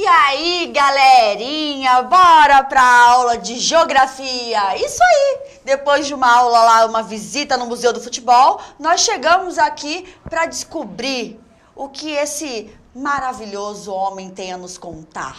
aí, galerinha, bora pra aula de geografia. Isso aí, depois de uma aula lá, uma visita no Museu do Futebol, nós chegamos aqui para descobrir o que esse maravilhoso homem tem a nos contar.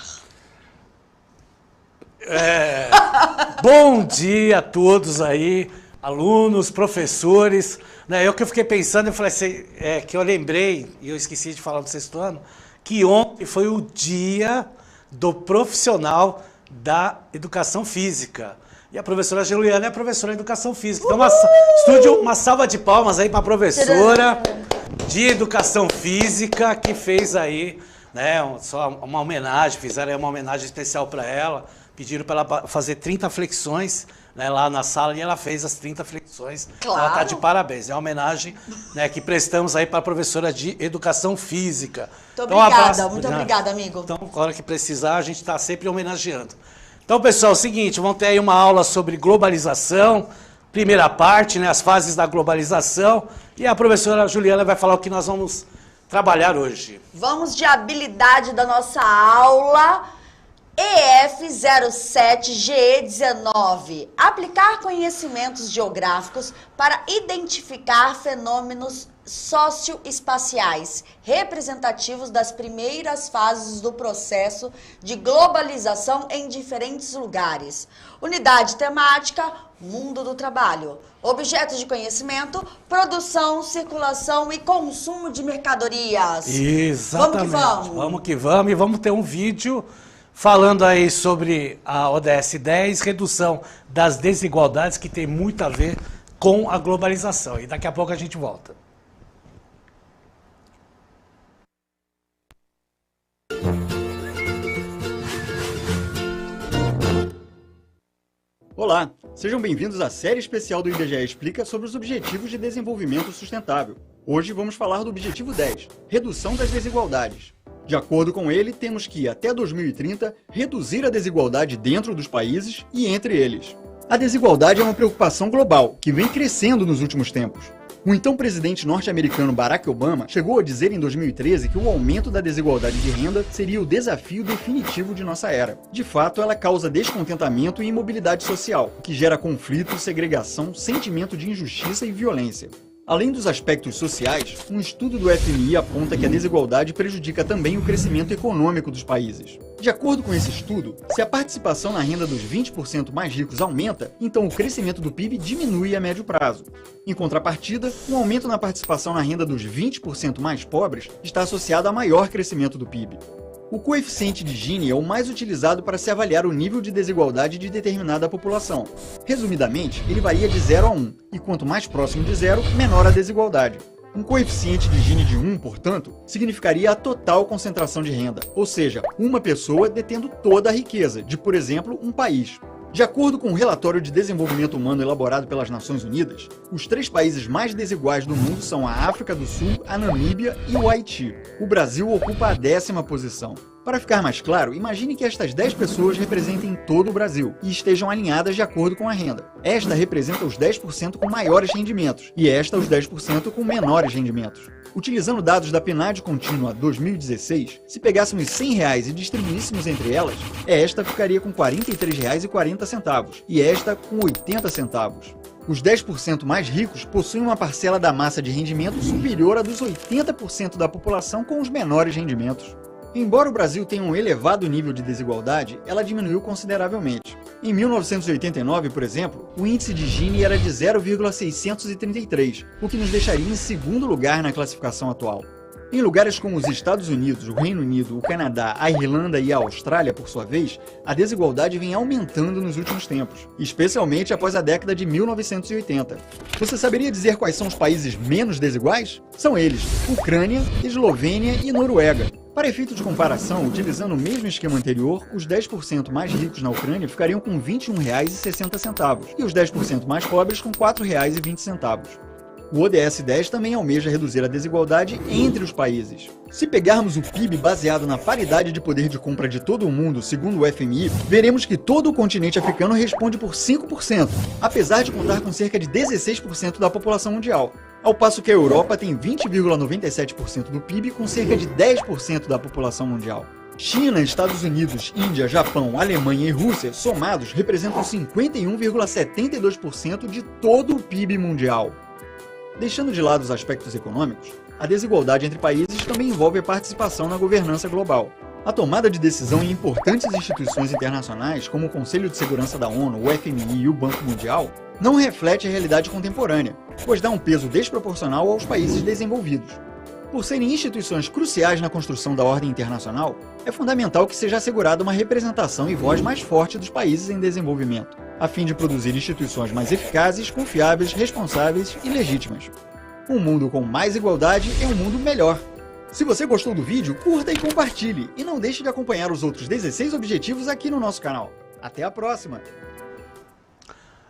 Bom dia a todos aí, alunos, professores. Eu que eu fiquei pensando, eu falei assim, que eu lembrei, e eu esqueci de falar no sexto ano, que ontem foi o dia do profissional da educação física. E a professora Juliana é a professora de educação física. Então, uma salva de palmas aí para a professora de educação física que fez aí, só uma homenagem, fizeram aí uma homenagem especial para ela. Pediram para ela fazer 30 flexões, lá na sala, e ela fez as 30 flexões. Claro. Ela está de parabéns. É uma homenagem que prestamos aí para a professora de educação física. Muito obrigada, muito obrigada, amigo. Então, na hora que precisar, a gente está sempre homenageando. Então, pessoal, é o seguinte, vamos ter aí uma aula sobre globalização, primeira parte, as fases da globalização, e a professora Juliana vai falar o que nós vamos trabalhar hoje. Vamos de habilidade da nossa aula EF07GE19. Aplicar conhecimentos geográficos para identificar fenômenos socioespaciais representativos das primeiras fases do processo de globalização em diferentes lugares. Unidade temática: mundo do trabalho. Objetos de conhecimento: produção, circulação e consumo de mercadorias. Exatamente. Vamos que vamos. Vamos que vamos, e vamos ter um vídeo falando aí sobre a ODS 10, redução das desigualdades, que tem muito a ver com a globalização. E daqui a pouco a gente volta. Olá, sejam bem-vindos à série especial do IBGE Explica sobre os Objetivos de Desenvolvimento Sustentável. Hoje vamos falar do Objetivo 10, redução das desigualdades. De acordo com ele, temos que, até 2030, reduzir a desigualdade dentro dos países e entre eles. A desigualdade é uma preocupação global, que vem crescendo nos últimos tempos. O então presidente norte-americano Barack Obama chegou a dizer em 2013 que o aumento da desigualdade de renda seria o desafio definitivo de nossa era. De fato, ela causa descontentamento e imobilidade social, o que gera conflito, segregação, sentimento de injustiça e violência. Além dos aspectos sociais, um estudo do FMI aponta que a desigualdade prejudica também o crescimento econômico dos países. De acordo com esse estudo, se a participação na renda dos 20% mais ricos aumenta, então o crescimento do PIB diminui a médio prazo. Em contrapartida, um aumento na participação na renda dos 20% mais pobres está associado a maior crescimento do PIB. O coeficiente de Gini é o mais utilizado para se avaliar o nível de desigualdade de determinada população. Resumidamente, ele varia de 0 a 1, e quanto mais próximo de 0, menor a desigualdade. Um coeficiente de Gini de 1, portanto, significaria a total concentração de renda, ou seja, uma pessoa detendo toda a riqueza de, por exemplo, um país. De acordo com o relatório de desenvolvimento humano elaborado pelas Nações Unidas, os 3 países mais desiguais do mundo são a África do Sul, a Namíbia e o Haiti. O Brasil ocupa a 10ª posição. Para ficar mais claro, imagine que estas 10 pessoas representem todo o Brasil e estejam alinhadas de acordo com a renda. Esta representa os 10% com maiores rendimentos e esta os 10% com menores rendimentos. Utilizando dados da PNAD Contínua 2016, se pegássemos R$100 e distribuíssemos entre elas, esta ficaria com R$ 43,40 e esta com 80 centavos. Os 10% mais ricos possuem uma parcela da massa de rendimento superior à dos 80% da população com os menores rendimentos. Embora o Brasil tenha um elevado nível de desigualdade, ela diminuiu consideravelmente. Em 1989, por exemplo, o índice de Gini era de 0,633, o que nos deixaria em segundo lugar na classificação atual. Em lugares como os Estados Unidos, o Reino Unido, o Canadá, a Irlanda e a Austrália, por sua vez, a desigualdade vem aumentando nos últimos tempos, especialmente após a década de 1980. Você saberia dizer quais são os países menos desiguais? São eles: Ucrânia, Eslovênia e Noruega. Para efeito de comparação, utilizando o mesmo esquema anterior, os 10% mais ricos na Ucrânia ficariam com R$ 21,60 e os 10% mais pobres com R$ 4,20. O ODS 10 também almeja reduzir a desigualdade entre os países. Se pegarmos o PIB baseado na paridade de poder de compra de todo o mundo, segundo o FMI, veremos que todo o continente africano responde por 5%, apesar de contar com cerca de 16% da população mundial. Ao passo que a Europa tem 20,97% do PIB com cerca de 10% da população mundial. China, Estados Unidos, Índia, Japão, Alemanha e Rússia, somados, representam 51,72% de todo o PIB mundial. Deixando de lado os aspectos econômicos, a desigualdade entre países também envolve a participação na governança global. A tomada de decisão em importantes instituições internacionais, como o Conselho de Segurança da ONU, o FMI e o Banco Mundial, não reflete a realidade contemporânea, pois dá um peso desproporcional aos países desenvolvidos. Por serem instituições cruciais na construção da ordem internacional, é fundamental que seja assegurada uma representação e voz mais forte dos países em desenvolvimento, a fim de produzir instituições mais eficazes, confiáveis, responsáveis e legítimas. Um mundo com mais igualdade é um mundo melhor. Se você gostou do vídeo, curta e compartilhe, e não deixe de acompanhar os outros 16 objetivos aqui no nosso canal. Até a próxima!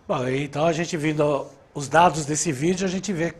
Bom, então a gente vendo os dados desse vídeo, a gente vê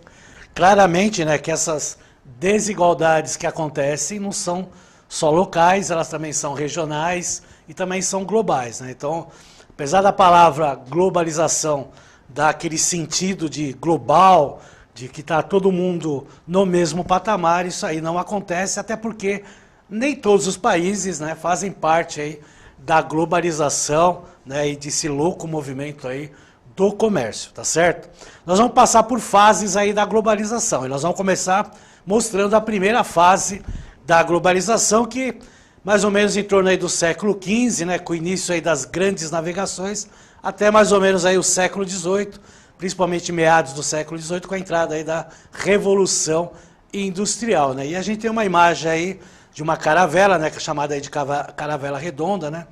claramente, né, que essas desigualdades que acontecem não são só locais, elas também são regionais e também são globais, né? Então, apesar da palavra globalização dar aquele sentido de global, de que está todo mundo no mesmo patamar, isso aí não acontece, até porque nem todos os países, né, fazem parte aí da globalização, né, e desse louco movimento aí do comércio, tá certo? Nós vamos passar por fases aí da globalização, e nós vamos começar mostrando a primeira fase da globalização, que mais ou menos em torno aí do século XV, né, com o início aí das grandes navegações, até mais ou menos aí o século XVIII, principalmente meados do século XVIII, com a entrada aí da Revolução Industrial, né? E a gente tem uma imagem aí de uma caravela, né, que é chamada aí de caravela redonda, né,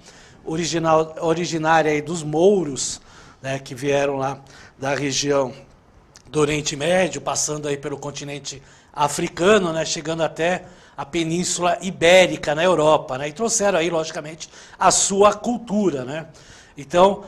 originária aí dos mouros, né, que vieram lá da região do Oriente Médio, passando aí pelo continente africano, né, chegando até a Península Ibérica, na Europa, né, e trouxeram aí, logicamente, a sua cultura, né. Então,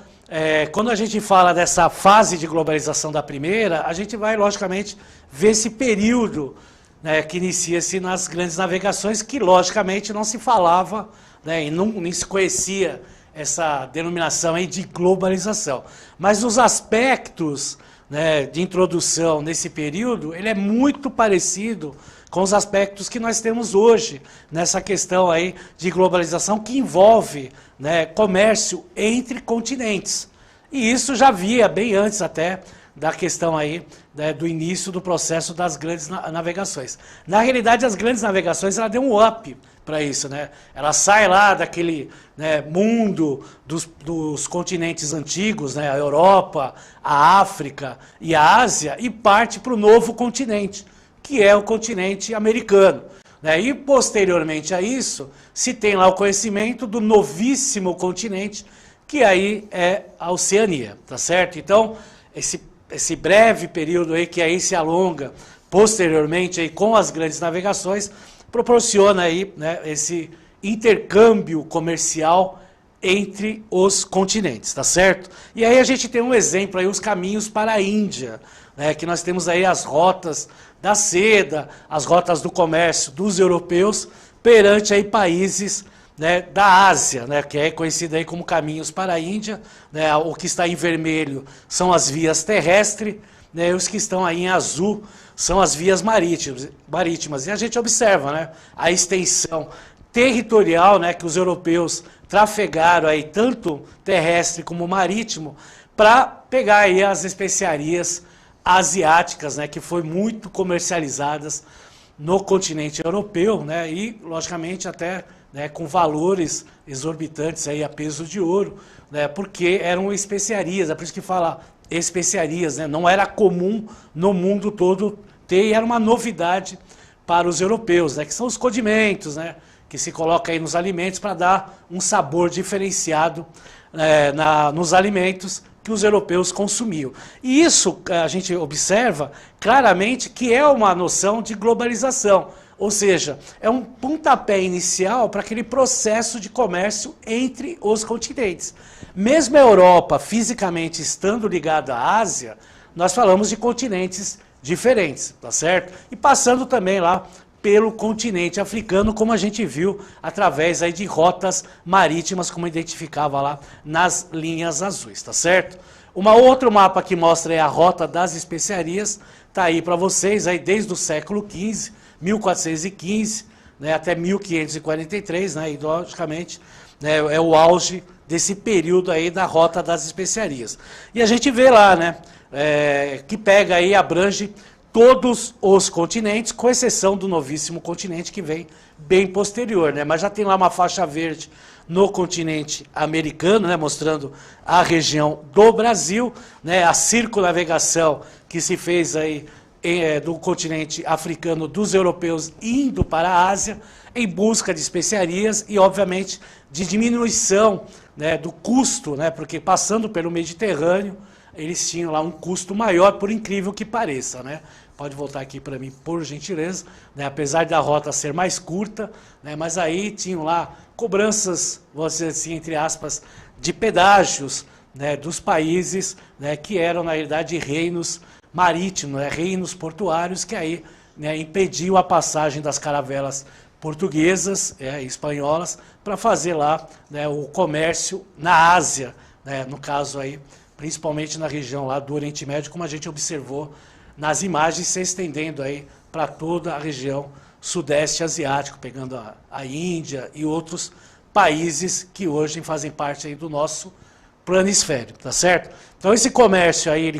quando a gente fala dessa fase de globalização da primeira, a gente vai, logicamente, ver esse período, né, que inicia-se nas grandes navegações, que, logicamente, não se falava, né, e nem se conhecia essa denominação aí de globalização. Mas os aspectos, né, de introdução nesse período, ele é muito parecido com os aspectos que nós temos hoje, nessa questão aí de globalização que envolve, né, comércio entre continentes. E isso já via bem antes até da questão aí, né, do início do processo das grandes navegações. Na realidade, as grandes navegações, ela deu um up para isso, né? Ela sai lá daquele, né, mundo dos continentes antigos, né, a Europa, a África e a Ásia, e parte para o novo continente, que é o continente americano, né? E posteriormente a isso, se tem lá o conhecimento do novíssimo continente, que aí é a Oceania, tá certo? Então, esse breve período aí, que aí se alonga posteriormente aí com as grandes navegações, proporciona aí, né, esse intercâmbio comercial entre os continentes, tá certo? E aí a gente tem um exemplo aí, os caminhos para a Índia, né, que nós temos aí as rotas da seda, as rotas do comércio dos europeus perante aí países, né, da Ásia, né, que é conhecido aí como caminhos para a Índia, né, o que está em vermelho são as vias terrestres, né, e os que estão aí em azul são as vias marítimas. E a gente observa, né, a extensão territorial, né, que os europeus trafegaram aí, tanto terrestre como marítimo, para pegar aí as especiarias asiáticas, né, que foi muito comercializadas no continente europeu, né, e logicamente até, né, com valores exorbitantes aí a peso de ouro, né, porque eram especiarias, é por isso que fala especiarias, né, não era comum no mundo todo ter, e era uma novidade para os europeus, né, que são os condimentos, né, que se coloca aí nos alimentos para dar um sabor diferenciado nos alimentos que os europeus consumiam. E isso a gente observa claramente que é uma noção de globalização, ou seja, é um pontapé inicial para aquele processo de comércio entre os continentes. Mesmo a Europa fisicamente estando ligada à Ásia, nós falamos de continentes diferentes, tá certo? E passando também lá pelo continente africano, como a gente viu através aí de rotas marítimas, como identificava lá nas linhas azuis, tá certo? Outro mapa que mostra aí a rota das especiarias, tá aí para vocês aí desde o século XV, 1415, né, até 1543, né, e logicamente, né, é o auge desse período aí da Rota das Especiarias. E a gente vê lá, né, que pega aí, abrange todos os continentes, com exceção do novíssimo continente que vem bem posterior, né, mas já tem lá uma faixa verde no continente americano, né, mostrando a região do Brasil, né, a circunnavegação que se fez aí do continente africano dos europeus indo para a Ásia em busca de especiarias e, obviamente, de diminuição, né, do custo, né, porque passando pelo Mediterrâneo, eles tinham lá um custo maior, por incrível que pareça, né? Pode voltar aqui para mim, por gentileza, né? Apesar da rota ser mais curta, né, mas aí tinham lá cobranças, vou dizer assim, entre aspas, de pedágios, né, dos países, né, que eram, na realidade, reinos marítimos, né, reinos portuários, que aí, né, impediam a passagem das caravelas portuguesas e espanholas para fazer lá, né, o comércio na Ásia, né, no caso aí, principalmente na região lá do Oriente Médio, como a gente observou nas imagens, se estendendo aí para toda a região sudeste asiático, pegando a Índia e outros países que hoje fazem parte aí do nosso planisfério, tá certo? Então esse comércio aí,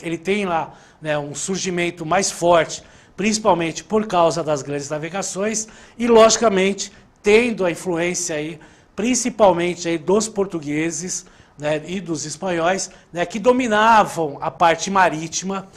ele tem lá, né, um surgimento mais forte, principalmente por causa das grandes navegações e, logicamente, tendo a influência aí, principalmente aí dos portugueses, né, e dos espanhóis, né, que dominavam a parte marítima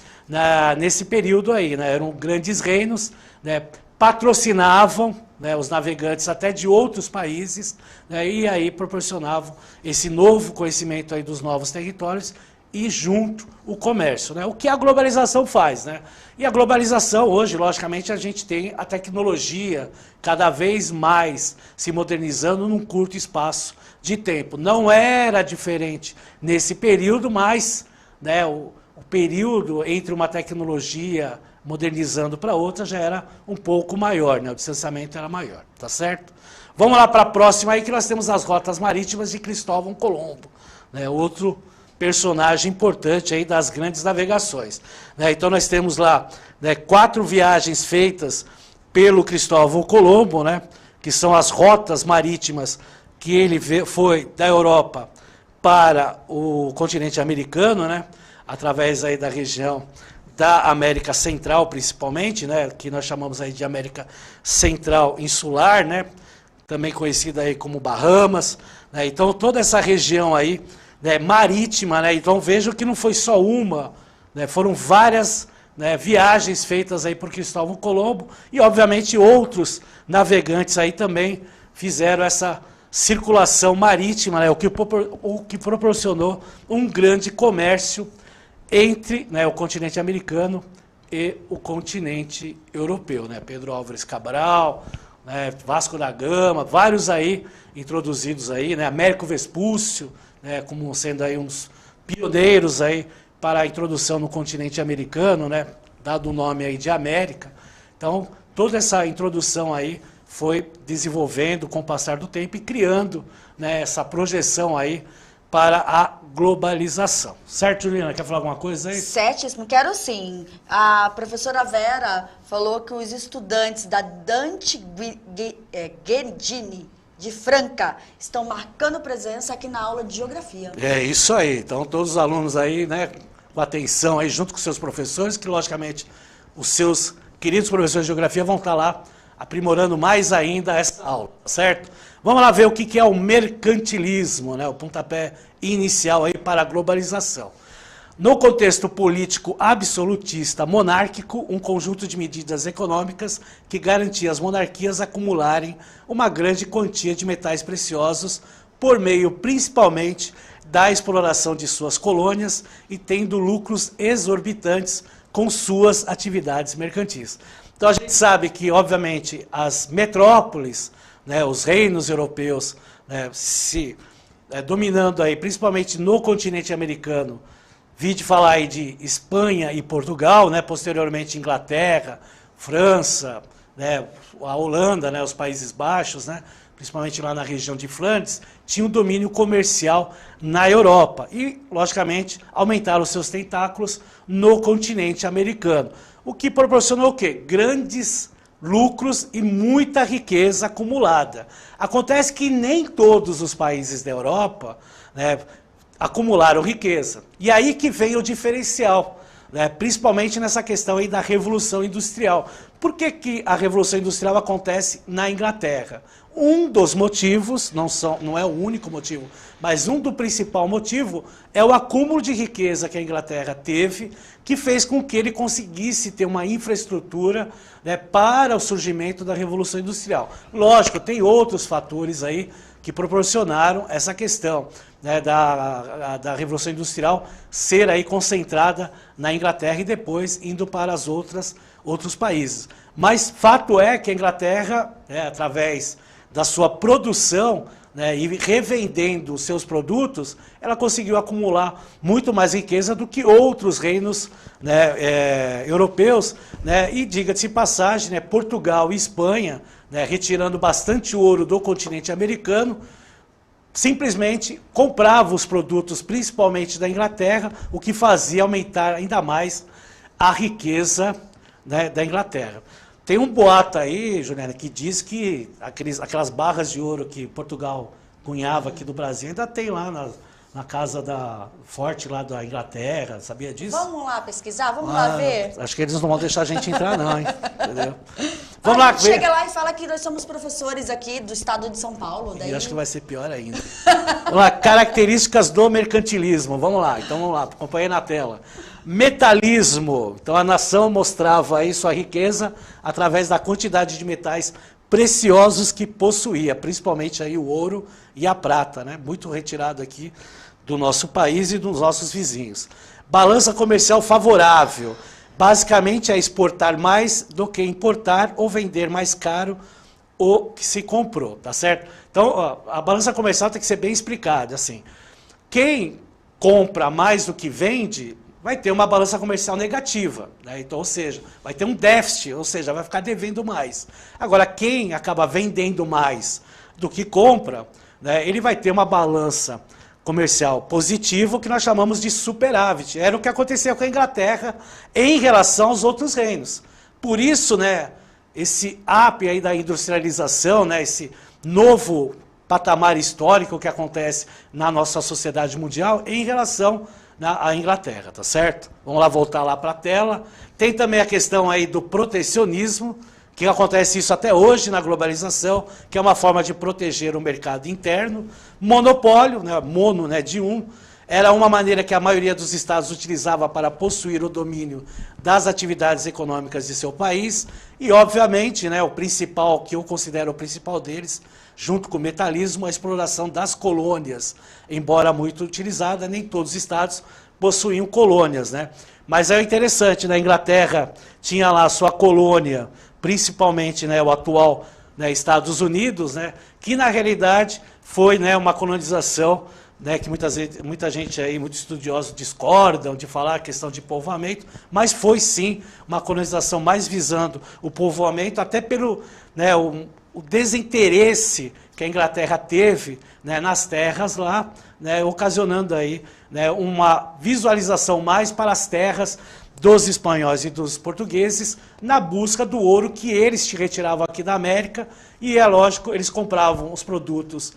nesse período aí, né, eram grandes reinos, né, patrocinavam, né, os navegantes até de outros países, né, e aí proporcionavam esse novo conhecimento aí dos novos territórios e junto o comércio, né, o que a globalização faz, né? E a globalização hoje, logicamente, a gente tem a tecnologia cada vez mais se modernizando num curto espaço de tempo. Não era diferente nesse período, mas, né, o período entre uma tecnologia modernizando para outra já era um pouco maior, né? O distanciamento era maior, tá certo? Vamos lá para a próxima aí, que nós temos as rotas marítimas de Cristóvão Colombo, né? Outro personagem importante aí das grandes navegações, né? Então nós temos lá, né, 4 viagens feitas pelo Cristóvão Colombo, né, que são as rotas marítimas que ele foi da Europa para o continente americano, né, através aí da região da América Central, principalmente, né, que nós chamamos aí de América Central Insular, né, também conhecida aí como Bahamas, né, então toda essa região aí, né, marítima, né, então vejam que não foi só uma, né, foram várias, né, viagens feitas aí por Cristóvão Colombo e, obviamente, outros navegantes aí também fizeram essa circulação marítima, né, o que proporcionou um grande comércio entre, né, o continente americano e o continente europeu, né? Pedro Álvares Cabral, né, Vasco da Gama, vários aí introduzidos aí, né, Américo Vespúcio, né, como sendo aí uns pioneiros aí para a introdução no continente americano, né, dado o nome aí de América. Então, toda essa introdução aí foi desenvolvendo com o passar do tempo e criando, né, essa projeção aí para a globalização. Certo, Juliana? Quer falar alguma coisa aí? Certíssimo, quero sim. A professora Vera falou que os estudantes da Dante Guerrini de Franca estão marcando presença aqui na aula de Geografia. É isso aí. Então, todos os alunos aí, né, com atenção aí, junto com seus professores, que, logicamente, os seus queridos professores de Geografia vão estar lá aprimorando mais ainda essa aula, certo? Vamos lá ver o que é o mercantilismo, né, o pontapé inicial aí para a globalização. No contexto político absolutista monárquico, um conjunto de medidas econômicas que garantia às monarquias acumularem uma grande quantia de metais preciosos por meio principalmente da exploração de suas colônias e tendo lucros exorbitantes com suas atividades mercantis. Então a gente sabe que, obviamente, as metrópoles, né, os reinos europeus, né, dominando aí, principalmente no continente americano, vide falar aí de Espanha e Portugal, né, posteriormente Inglaterra, França, né, a Holanda, né, os Países Baixos, né, principalmente lá na região de Flandres, tinham um domínio comercial na Europa e, logicamente, aumentaram os seus tentáculos no continente americano. O que proporcionou o quê? Grandes lucros e muita riqueza acumulada. Acontece que nem todos os países da Europa, né, acumularam riqueza. E aí que vem o diferencial, né, principalmente nessa questão aí da Revolução Industrial. Por que que a Revolução Industrial acontece na Inglaterra? Um dos motivos, não é o único motivo, mas um do principal motivo é o acúmulo de riqueza que a Inglaterra teve, que fez com que ele conseguisse ter uma infraestrutura, né, para o surgimento da Revolução Industrial. Lógico, tem outros fatores aí que proporcionaram essa questão, né, da Revolução Industrial ser aí concentrada na Inglaterra e depois indo para as outros países. Mas fato é que a Inglaterra, né, através da sua produção, né, e revendendo os seus produtos, ela conseguiu acumular muito mais riqueza do que outros reinos, né, europeus, né, e diga-se passagem, né, Portugal e Espanha, né, retirando bastante ouro do continente americano, simplesmente comprava os produtos, principalmente da Inglaterra, o que fazia aumentar ainda mais a riqueza, né, da Inglaterra. Tem um boato aí, Juliana, que diz que aquelas barras de ouro que Portugal cunhava aqui do Brasil ainda tem lá na casa da Forte lá da Inglaterra, sabia disso? Vamos lá pesquisar, vamos lá ver. Acho que eles não vão deixar a gente entrar não, hein? Entendeu? Vamos lá ver. Chega lá e fala que nós somos professores aqui do estado de São Paulo. Daí... Eu acho que vai ser pior ainda. Vamos lá, características do mercantilismo. Vamos lá, então vamos lá, acompanhe na tela. Metalismo. Então a nação mostrava aí sua riqueza através da quantidade de metais preciosos que possuía, principalmente aí o ouro e a prata, né? Muito retirado aqui do nosso país e dos nossos vizinhos. Balança comercial favorável. Basicamente é exportar mais do que importar ou vender mais caro o que se comprou, tá certo? Então, ó, a balança comercial tem que ser bem explicada, assim. Quem compra mais do que vende vai ter uma balança comercial negativa, né? Então, ou seja, vai ter um déficit, ou seja, vai ficar devendo mais. Agora, quem acaba vendendo mais do que compra, né, ele vai ter uma balança comercial positivo, que nós chamamos de superávit. Era o que aconteceu com a Inglaterra em relação aos outros reinos. Por isso, né, esse ápice aí da industrialização, né, esse novo patamar histórico que acontece na nossa sociedade mundial em relação à Inglaterra, tá certo? Vamos lá voltar lá para a tela. Tem também a questão aí do protecionismo, que acontece isso até hoje na globalização, que é uma forma de proteger o mercado interno. Monopólio, né, mono, né, de um, era uma maneira que a maioria dos estados utilizava para possuir o domínio das atividades econômicas de seu país. E, obviamente, né, o principal, que eu considero o principal deles, junto com o metalismo, a exploração das colônias. Embora muito utilizada, nem todos os estados possuíam colônias, né? Mas é interessante, na Inglaterra tinha lá a sua colônia, principalmente, né, o atual, né, Estados Unidos, né, que na realidade foi, né, uma colonização, né, que muita gente aí, muitos estudiosos discordam de falar a questão de povoamento, mas foi sim uma colonização mais visando o povoamento, até pelo, né, o desinteresse que a Inglaterra teve, né, nas terras lá, né, ocasionando aí, né, uma visualização mais para as terras dos espanhóis e dos portugueses na busca do ouro que eles retiravam aqui da América, e é lógico, eles compravam os produtos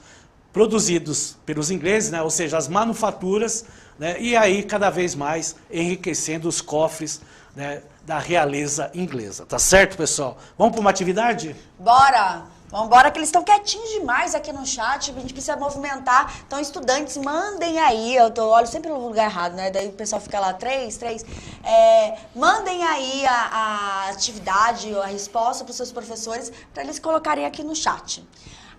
produzidos pelos ingleses, né, ou seja, as manufaturas, né, e aí cada vez mais enriquecendo os cofres, né, da realeza inglesa. Tá certo, pessoal? Vamos para uma atividade? Bora! Vamos embora, que eles estão quietinhos demais aqui no chat, a gente precisa movimentar. Então, estudantes, mandem aí, olho sempre no lugar errado, né? Daí o pessoal fica lá, 3. Mandem aí a atividade ou a resposta para os seus professores, para eles colocarem aqui no chat.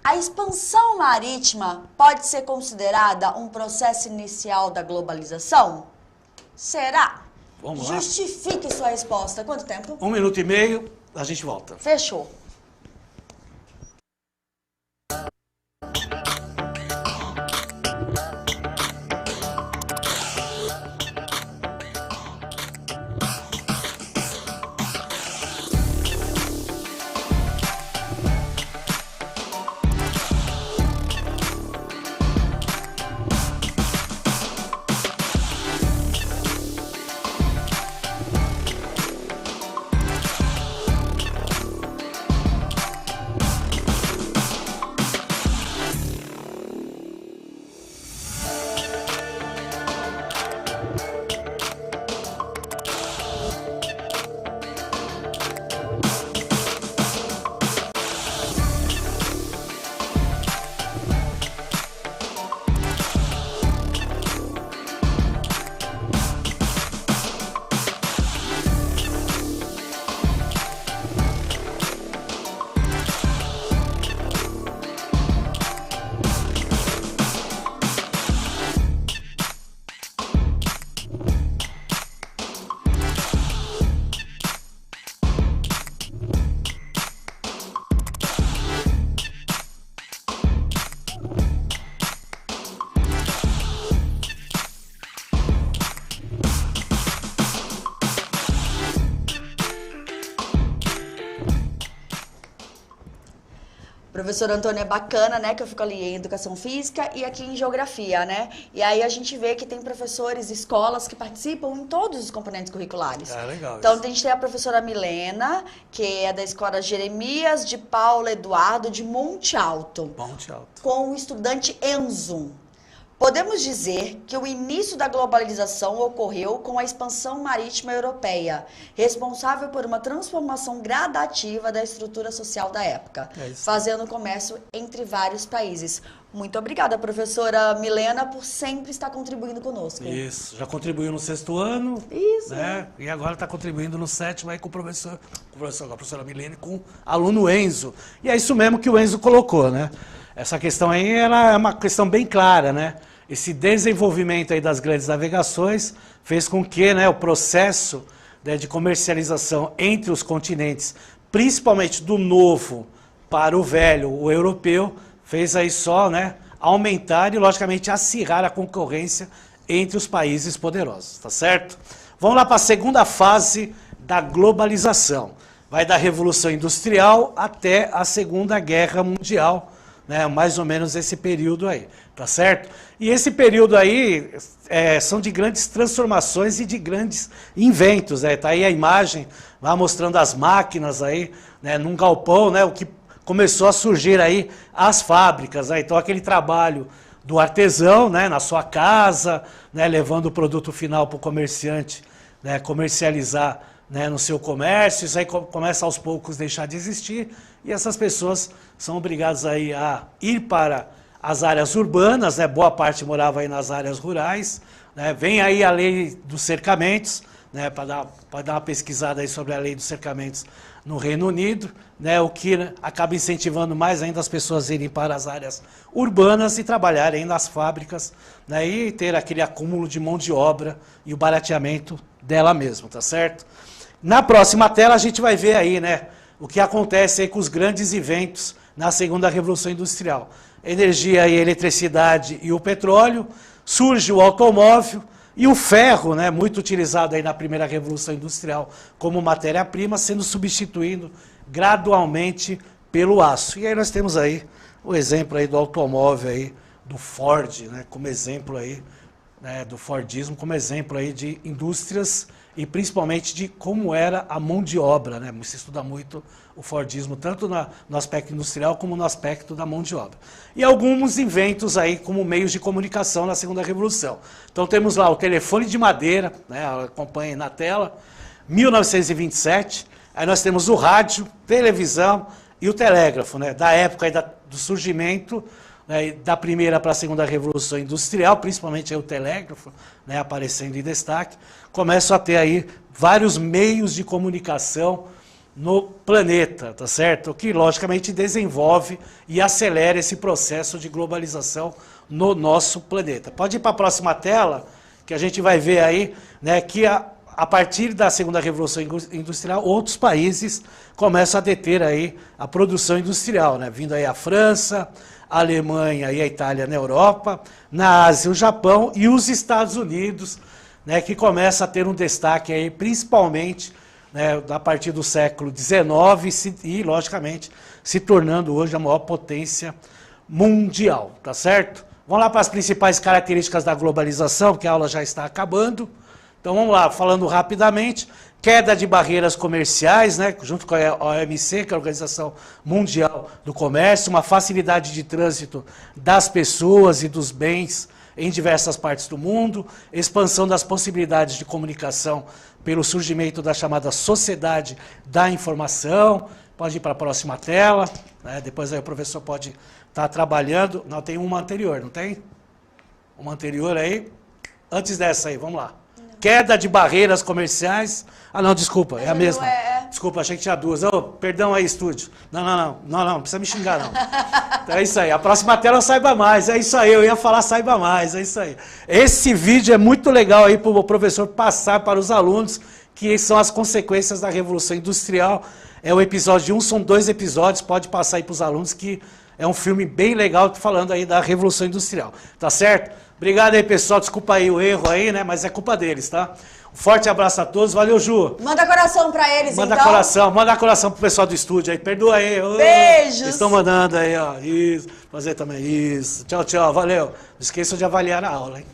A expansão marítima pode ser considerada um processo inicial da globalização? Será? Vamos lá. Justifique sua resposta. Quanto tempo? 1 minuto e meio, a gente volta. Fechou. professor Antônio é bacana, né? Que eu fico ali em Educação Física e aqui em Geografia, né? E aí a gente vê que tem professores, escolas que participam em todos os componentes curriculares. Legal. Então, a gente tem a professora Milena, que é da Escola Jeremias de Paula Eduardo de Monte Alto. Monte Alto. Com o estudante Enzo. Podemos dizer que o início da globalização ocorreu com a expansão marítima europeia, responsável por uma transformação gradativa da estrutura social da época, fazendo comércio entre vários países. Muito obrigada, professora Milena, por sempre estar contribuindo conosco. Isso, já contribuiu no 6º ano. Isso. Né? E agora está contribuindo no 7º aí com a professora Milena e com o aluno Enzo. E é isso mesmo que o Enzo colocou, né? Essa questão aí ela é uma questão bem clara, né? Esse desenvolvimento aí das grandes navegações fez com que, né, o processo, né, de comercialização entre os continentes, principalmente do novo para o velho, o europeu, fez aí só, né, aumentar e, logicamente, acirrar a concorrência entre os países poderosos, tá certo? Vamos lá para a segunda fase da globalização. Vai da Revolução Industrial até a Segunda Guerra Mundial, né, mais ou menos esse período aí, tá certo? E esse período aí são de grandes transformações e de grandes inventos, né? Tá aí a imagem lá mostrando as máquinas aí, né, num galpão, né, o que começou a surgir aí as fábricas, né? Então aquele trabalho do artesão, né, na sua casa, né, levando o produto final para o comerciante, né, comercializar, né, no seu comércio, isso aí começa aos poucos a deixar de existir, e essas pessoas são obrigadas aí a ir para as áreas urbanas, né, boa parte morava aí nas áreas rurais, né, vem aí a lei dos cercamentos, né, para dar uma pesquisada aí sobre a lei dos cercamentos no Reino Unido, né, o que, né, acaba incentivando mais ainda as pessoas a irem para as áreas urbanas e trabalharem nas fábricas, né, e ter aquele acúmulo de mão de obra e o barateamento dela mesma, tá certo? Na próxima tela a gente vai ver aí, né, o que acontece aí com os grandes eventos na segunda Revolução Industrial. Energia e eletricidade e o petróleo, surge o automóvel e o ferro, né, muito utilizado aí na primeira Revolução Industrial como matéria-prima, sendo substituído gradualmente pelo aço. E aí nós temos aí o exemplo aí do automóvel aí, do Ford, né, como exemplo aí, né, do Fordismo, como exemplo aí de indústrias e principalmente de como era a mão de obra, né? Se estuda muito o Fordismo, tanto no aspecto industrial como no aspecto da mão de obra. E alguns inventos aí como meios de comunicação na segunda Revolução. Então temos lá o telefone de madeira, né? Acompanhem na tela, 1927, aí nós temos o rádio, televisão e o telégrafo, né? Da época aí do surgimento, né, da primeira para a segunda Revolução Industrial, principalmente aí o telégrafo, né, aparecendo em destaque, começam a ter aí vários meios de comunicação no planeta, tá certo? O que, logicamente, desenvolve e acelera esse processo de globalização no nosso planeta. Pode ir para a próxima tela, que a gente vai ver aí, né, que a partir da segunda Revolução Industrial, outros países começam a deter aí a produção industrial, né, vindo aí a França, a Alemanha e a Itália na Europa, na Ásia o Japão e os Estados Unidos, né, que começa a ter um destaque aí, principalmente, né, a partir do século XIX e, logicamente, se tornando hoje a maior potência mundial, tá certo? Vamos lá para as principais características da globalização, porque a aula já está acabando. Então vamos lá, falando rapidamente, queda de barreiras comerciais, né, junto com a OMC, que é a Organização Mundial do Comércio, uma facilidade de trânsito das pessoas e dos bens em diversas partes do mundo, expansão das possibilidades de comunicação pelo surgimento da chamada sociedade da informação. Pode ir para a próxima tela, né, depois aí o professor pode estar trabalhando. Não, tem uma anterior, não tem? Uma anterior aí, antes dessa aí, vamos lá. Queda de barreiras comerciais. Ah, não, desculpa, é a mesma. Desculpa, achei que tinha duas. Oh, perdão aí, estúdio. Não precisa me xingar, não. Então é isso aí. A próxima tela saiba mais. É isso aí, eu ia falar saiba mais, é isso aí. Esse vídeo é muito legal aí para o professor passar para os alunos, que são as consequências da Revolução Industrial. É o episódio 1, são 2 episódios, pode passar aí para os alunos, que é um filme bem legal falando aí da Revolução Industrial. Tá certo? Obrigado aí, pessoal. Desculpa aí o erro aí, né? Mas é culpa deles, tá? Forte abraço a todos. Valeu, Ju. Manda coração pra eles, Manda então. manda coração pro pessoal do estúdio aí. Perdoa aí. Beijos. Eles estão mandando aí, ó. Isso. Fazer também isso. Tchau, tchau. Valeu. Não esqueçam de avaliar a aula, hein?